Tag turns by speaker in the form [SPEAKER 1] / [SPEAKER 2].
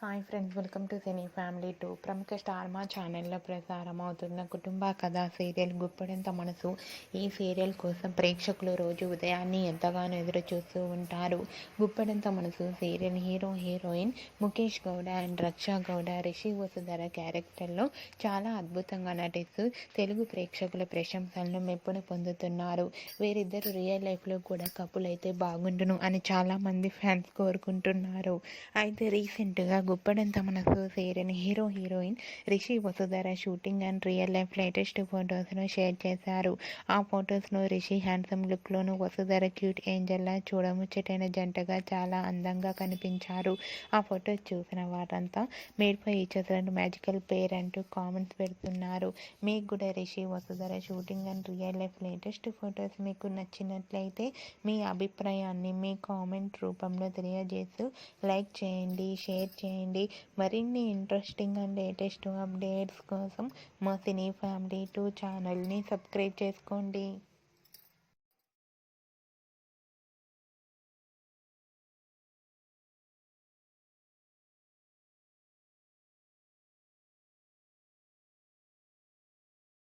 [SPEAKER 1] Hi friends, welcome to cine family 2. ప్రముఖ star మా ఛానల్లో ప్రసారం అవుతున్న కుటుంబ కథా సీరియల్ గుప్పెడంత మనసు. ఈ సీరియల్ కోసం ప్రేక్షకులు రోజు ఉదయాన్నే ఎంతగానో ఎదురు చూస్తూ ఉంటారు. Guppedantha Manasu serial hero heroine Mukesh Gowda and Raksha Gowda Rishi Vasudhara క్యారెక్టర్లో చాలా అద్భుతంగా నటిస్తూ తెలుగు ప్రేక్షకుల ప్రశంసలను మెప్పును పొందుతున్నారు. వీరిద్దరు రియల్ లైఫ్లో కూడా కపుల్ అయితే బాగుండును అని చాలామంది ఫ్యాన్స్ కోరుకుంటున్నారు. అయితే రీసెంట్గా Guppedantha Manasu serial hero heroine Rishi Vasudhara shooting and real life latest ఫొటోస్ను షేర్ చేశారు. ఆ ఫొటోస్ను రిషి హ్యాండ్సమ్ లుక్లోను, వసుధర క్యూట్ ఏంజల్లా చూడముచ్చటైన జంటగా చాలా అందంగా కనిపించారు. ఆ ఫొటోస్ చూసిన వారంతా made for each other magical pair అంటూ కామెంట్స్ పెడుతున్నారు. మీకు కూడా Rishi Vasudhara shooting and real life latest photos మీకు నచ్చినట్లయితే మీ అభిప్రాయాన్ని మీ కామెంట్ రూపంలో తెలియజేస్తూ లైక్ చేయండి, షేర్ చేయండి. మరిన్ని ఇంట్రెస్టింగ్ అండ్ లేటెస్ట్ అప్డేట్స్ కోసం మా సినీ ఫ్యామిలీ 2 ఛానల్ని సబ్స్క్రైబ్ చేసుకోండి.